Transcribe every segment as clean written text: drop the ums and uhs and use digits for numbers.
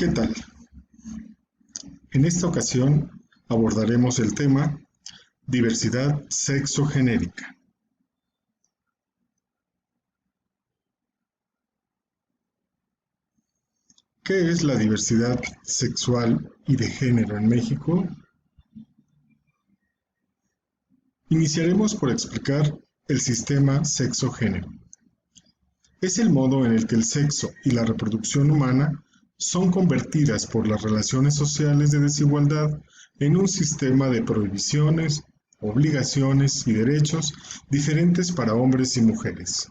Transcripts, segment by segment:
¿Qué tal? En esta ocasión abordaremos el tema diversidad sexogenérica. ¿Qué es la diversidad sexual y de género en México? Iniciaremos por explicar el sistema sexo-género. Es el modo en el que el sexo y la reproducción humana son convertidas por las relaciones sociales de desigualdad en un sistema de prohibiciones, obligaciones y derechos diferentes para hombres y mujeres.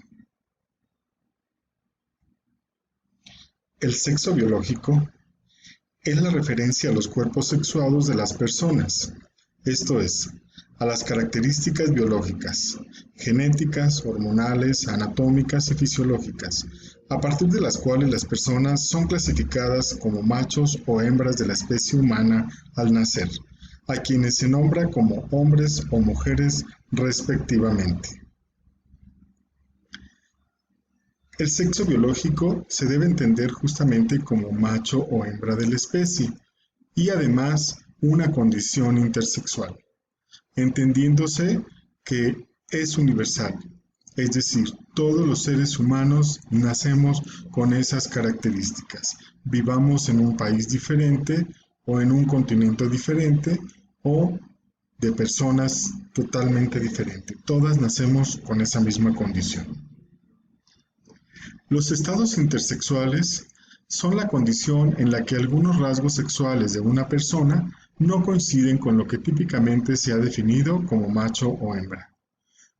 El sexo biológico es la referencia a los cuerpos sexuados de las personas, esto es, a las características biológicas, genéticas, hormonales, anatómicas y fisiológicas, a partir de las cuales las personas son clasificadas como machos o hembras de la especie humana al nacer, a quienes se nombra como hombres o mujeres respectivamente. El sexo biológico se debe entender justamente como macho o hembra de la especie y además una condición intersexual, entendiéndose que es universal, es decir, todos los seres humanos nacemos con esas características, vivamos en un país diferente o en un continente diferente o de personas totalmente diferentes, todas nacemos con esa misma condición. Los estados intersexuales son la condición en la que algunos rasgos sexuales de una persona no coinciden con lo que típicamente se ha definido como macho o hembra.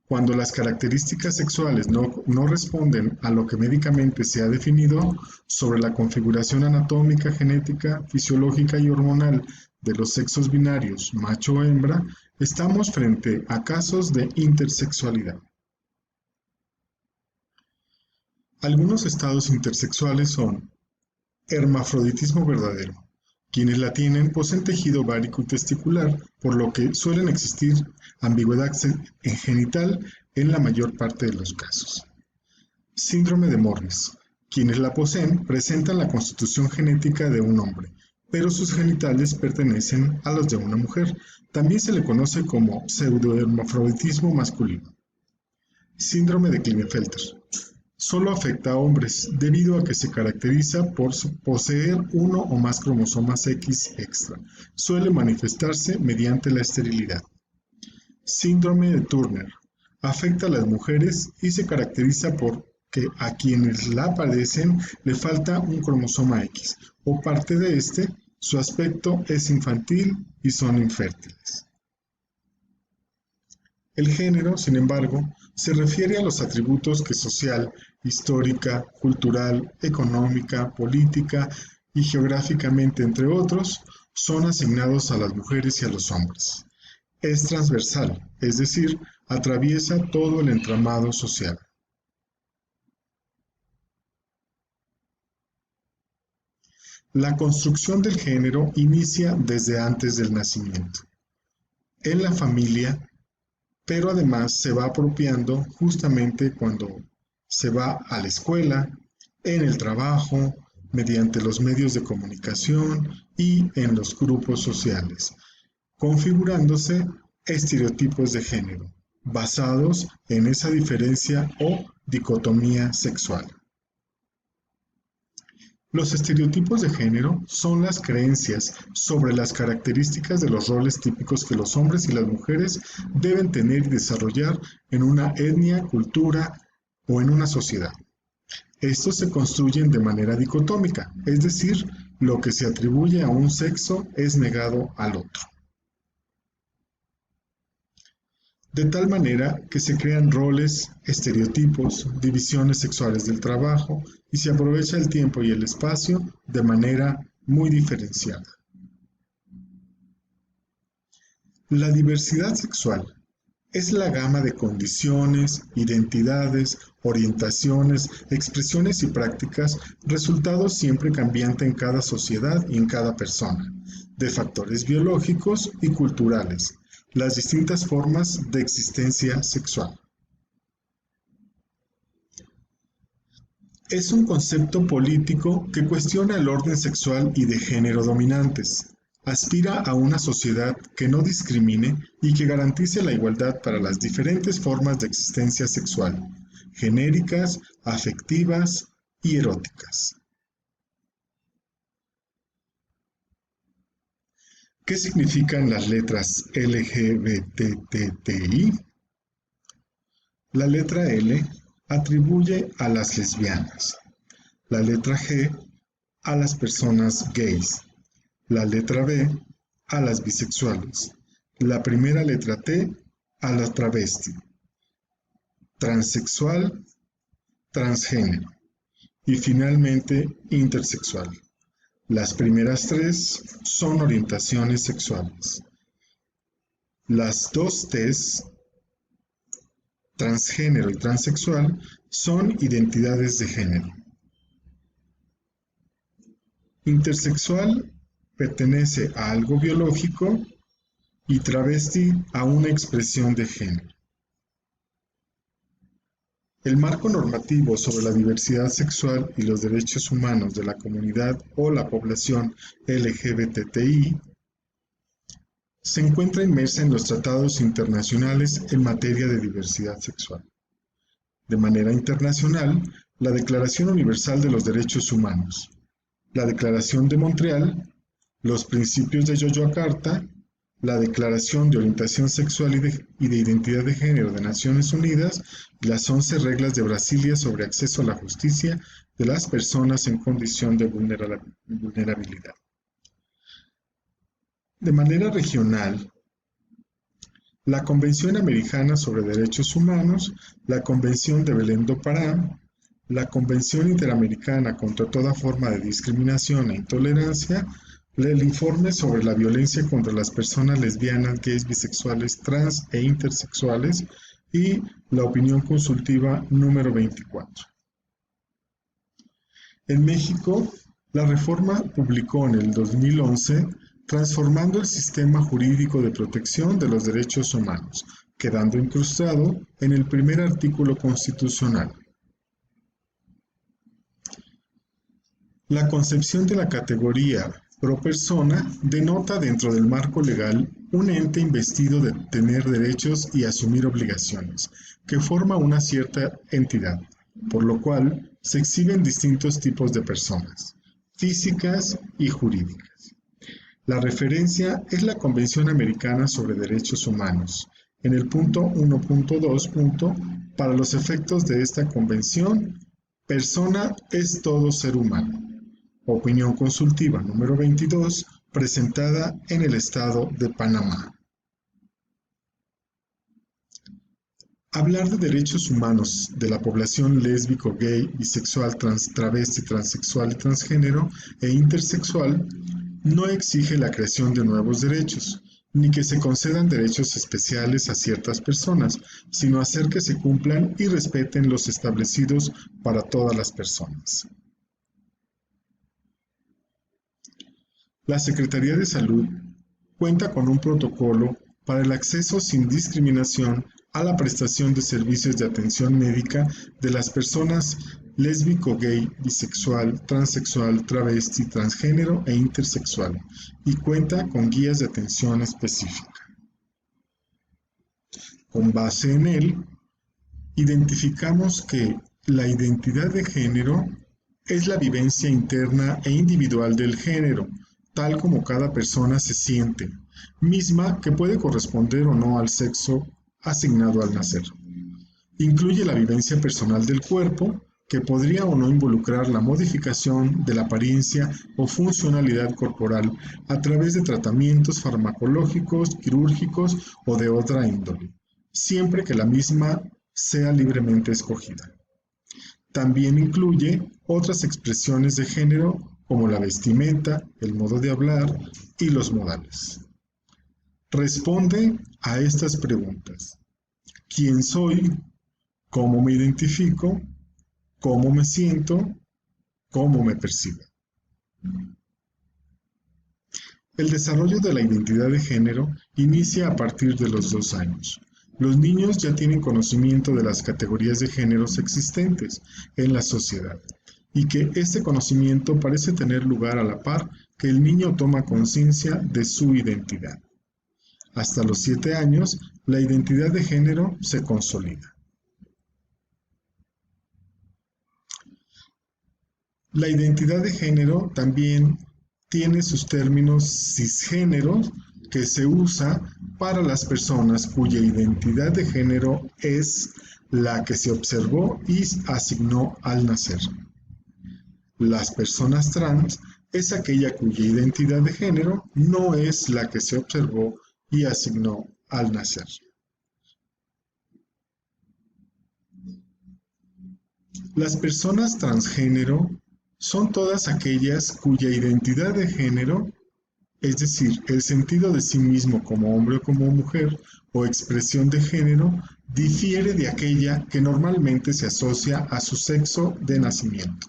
Cuando las características sexuales no responden a lo que médicamente se ha definido sobre la configuración anatómica, genética, fisiológica y hormonal de los sexos binarios macho o hembra, estamos frente a casos de intersexualidad. Algunos estados intersexuales son hermafroditismo verdadero. Quienes la tienen poseen tejido ovárico y testicular, por lo que suelen existir ambigüedad genital en la mayor parte de los casos. Síndrome de Morris. Quienes la poseen presentan la constitución genética de un hombre, pero sus genitales pertenecen a los de una mujer. También se le conoce como pseudohermafroditismo masculino. Síndrome de Klinefelter. Solo afecta a hombres, debido a que se caracteriza por poseer uno o más cromosomas X extra. Suele manifestarse mediante la esterilidad. Síndrome de Turner. Afecta a las mujeres y se caracteriza por que a quienes la padecen le falta un cromosoma X o parte de este, su aspecto es infantil y son infértiles. El género, sin embargo, se refiere a los atributos que social, histórica, cultural, económica, política y geográficamente, entre otros, son asignados a las mujeres y a los hombres. Es transversal, es decir, atraviesa todo el entramado social. La construcción del género inicia desde antes del nacimiento. En la familia, pero además se va apropiando justamente cuando se va a la escuela, en el trabajo, mediante los medios de comunicación y en los grupos sociales, configurándose estereotipos de género, basados en esa diferencia o dicotomía sexual. Los estereotipos de género son las creencias sobre las características de los roles típicos que los hombres y las mujeres deben tener y desarrollar en una etnia, cultura o en una sociedad. Estos se construyen de manera dicotómica, es decir, lo que se atribuye a un sexo es negado al otro. De tal manera que se crean roles, estereotipos, divisiones sexuales del trabajo y se aprovecha el tiempo y el espacio de manera muy diferenciada. La diversidad sexual es la gama de condiciones, identidades, orientaciones, expresiones y prácticas, resultado siempre cambiante en cada sociedad y en cada persona, de factores biológicos y culturales, las distintas formas de existencia sexual. Es un concepto político que cuestiona el orden sexual y de género dominantes. Aspira a una sociedad que no discrimine y que garantice la igualdad para las diferentes formas de existencia sexual, genéricas, afectivas y eróticas. ¿Qué significan las letras LGBTTI? La letra L atribuye a las lesbianas, la letra G a las personas gays, la letra B a las bisexuales, la primera letra T a la travesti, transexual, transgénero y finalmente intersexual. Las primeras tres son orientaciones sexuales. Las dos T's, transgénero y transexual, son identidades de género. Intersexual pertenece a algo biológico y travesti a una expresión de género. El marco normativo sobre la diversidad sexual y los derechos humanos de la comunidad o la población LGBTI se encuentra inmersa en los tratados internacionales en materia de diversidad sexual. De manera internacional, la Declaración Universal de los Derechos Humanos, la Declaración de Montreal, los Principios de Yoyoacarta, la Declaración de Orientación Sexual y de Identidad de Género de Naciones Unidas y las 11 reglas de Brasilia sobre acceso a la justicia de las personas en condición de vulnerabilidad. De manera regional, la Convención Americana sobre Derechos Humanos, la Convención de Belém do Pará, la Convención Interamericana contra toda forma de discriminación e intolerancia, el informe sobre la violencia contra las personas lesbianas, gays, bisexuales, trans e intersexuales y la opinión consultiva número 24. En México, la reforma publicó en el 2011 transformando el sistema jurídico de protección de los derechos humanos, quedando incrustado en el primer artículo constitucional. La concepción de la categoría pro persona denota dentro del marco legal un ente investido de tener derechos y asumir obligaciones, que forma una cierta entidad, por lo cual se exhiben distintos tipos de personas, físicas y jurídicas. La referencia es la Convención Americana sobre Derechos Humanos. En el punto 1.2. Para los efectos de esta convención, persona es todo ser humano. Opinión consultiva número 22, presentada en el estado de Panamá. Hablar de derechos humanos de la población lésbico, gay, bisexual, travesti, transexual y transgénero e intersexual no exige la creación de nuevos derechos, ni que se concedan derechos especiales a ciertas personas, sino hacer que se cumplan y respeten los establecidos para todas las personas. La Secretaría de Salud cuenta con un protocolo para el acceso sin discriminación a la prestación de servicios de atención médica de las personas lésbico, gay, bisexual, transexual, travesti, transgénero e intersexual, y cuenta con guías de atención específica. Con base en él, identificamos que la identidad de género es la vivencia interna e individual del género, tal como cada persona se siente, misma que puede corresponder o no al sexo asignado al nacer. Incluye la vivencia personal del cuerpo, que podría o no involucrar la modificación de la apariencia o funcionalidad corporal a través de tratamientos farmacológicos, quirúrgicos o de otra índole, siempre que la misma sea libremente escogida. También incluye otras expresiones de género como la vestimenta, el modo de hablar y los modales. Responde a estas preguntas: ¿quién soy? ¿Cómo me identifico? ¿Cómo me siento? ¿Cómo me percibo? El desarrollo de la identidad de género inicia a partir de los 2 años. Los niños ya tienen conocimiento de las categorías de géneros existentes en la sociedad y que este conocimiento parece tener lugar a la par que el niño toma conciencia de su identidad. Hasta los 7 años, la identidad de género se consolida. La identidad de género también tiene sus términos cisgénero, que se usa para las personas cuya identidad de género es la que se observó y asignó al nacer. Las personas trans es aquella cuya identidad de género no es la que se observó y asignó al nacer. Las personas transgénero son todas aquellas cuya identidad de género, es decir, el sentido de sí mismo como hombre o como mujer, o expresión de género, difiere de aquella que normalmente se asocia a su sexo de nacimiento.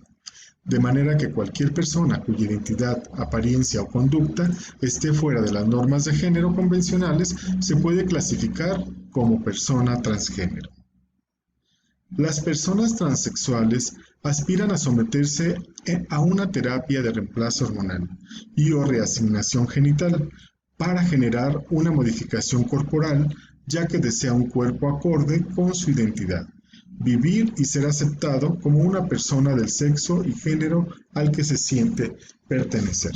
De manera que cualquier persona cuya identidad, apariencia o conducta esté fuera de las normas de género convencionales se puede clasificar como persona transgénero. Las personas transexuales aspiran a someterse a una terapia de reemplazo hormonal y o reasignación genital para generar una modificación corporal, ya que desea un cuerpo acorde con su identidad, vivir y ser aceptado como una persona del sexo y género al que se siente pertenecer.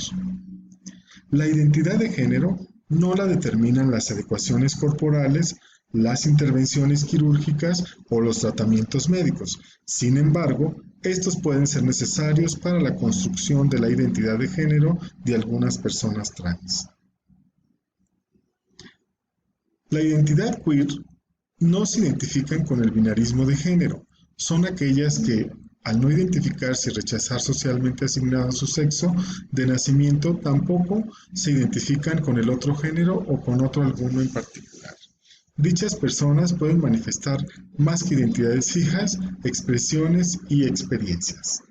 La identidad de género no la determinan las adecuaciones corporales, las intervenciones quirúrgicas o los tratamientos médicos. Sin embargo, estos pueden ser necesarios para la construcción de la identidad de género de algunas personas trans. La identidad queer no se identifican con el binarismo de género. Son aquellas que, al no identificarse y rechazar socialmente asignado su sexo de nacimiento, tampoco se identifican con el otro género o con otro alguno en particular. Dichas personas pueden manifestar más que identidades fijas, expresiones y experiencias.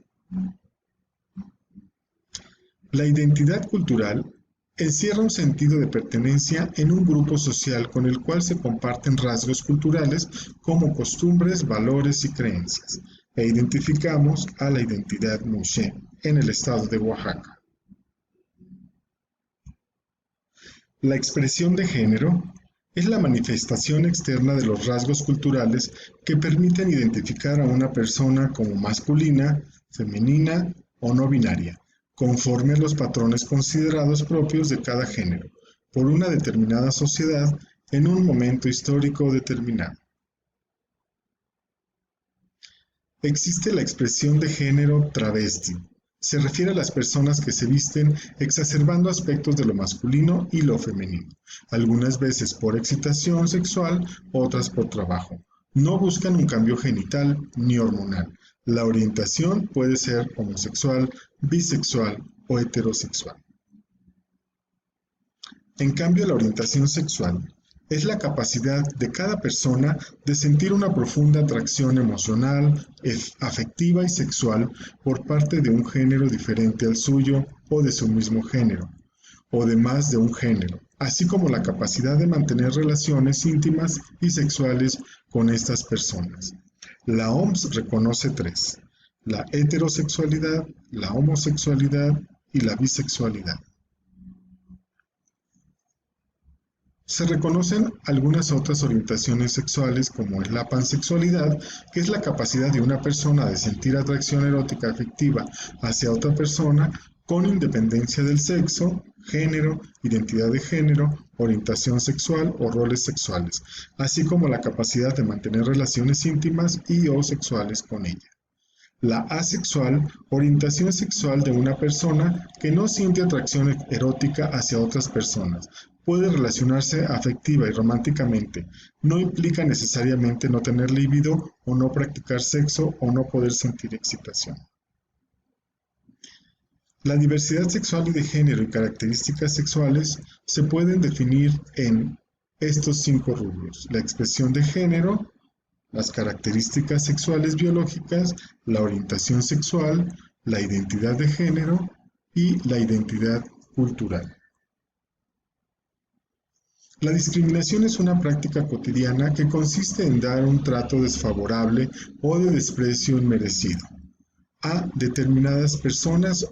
La identidad cultural encierra un sentido de pertenencia en un grupo social con el cual se comparten rasgos culturales como costumbres, valores y creencias, e identificamos a la identidad Muxe en el estado de Oaxaca. La expresión de género es la manifestación externa de los rasgos culturales que permiten identificar a una persona como masculina, femenina o no binaria, conforme a los patrones considerados propios de cada género, por una determinada sociedad en un momento histórico determinado. Existe la expresión de género travesti. Se refiere a las personas que se visten exacerbando aspectos de lo masculino y lo femenino, algunas veces por excitación sexual, otras por trabajo. No buscan un cambio genital ni hormonal. La orientación puede ser homosexual, bisexual o heterosexual. En cambio, la orientación sexual es la capacidad de cada persona de sentir una profunda atracción emocional, afectiva y sexual por parte de un género diferente al suyo o de su mismo género, o de más de un género, así como la capacidad de mantener relaciones íntimas y sexuales con estas personas. La OMS reconoce 3: la heterosexualidad, la homosexualidad y la bisexualidad. Se reconocen algunas otras orientaciones sexuales como es la pansexualidad, que es la capacidad de una persona de sentir atracción erótica afectiva hacia otra persona con independencia del sexo, género, identidad de género, orientación sexual o roles sexuales, así como la capacidad de mantener relaciones íntimas y o sexuales con ella. La asexual, orientación sexual de una persona que no siente atracción erótica hacia otras personas. Puede relacionarse afectiva y románticamente. No implica necesariamente no tener libido o no practicar sexo o no poder sentir excitación. La diversidad sexual y de género y características sexuales se pueden definir en estos 5 rubros: la expresión de género, las características sexuales biológicas, la orientación sexual, la identidad de género y la identidad cultural. La discriminación es una práctica cotidiana que consiste en dar un trato desfavorable o de desprecio inmerecido a determinadas personas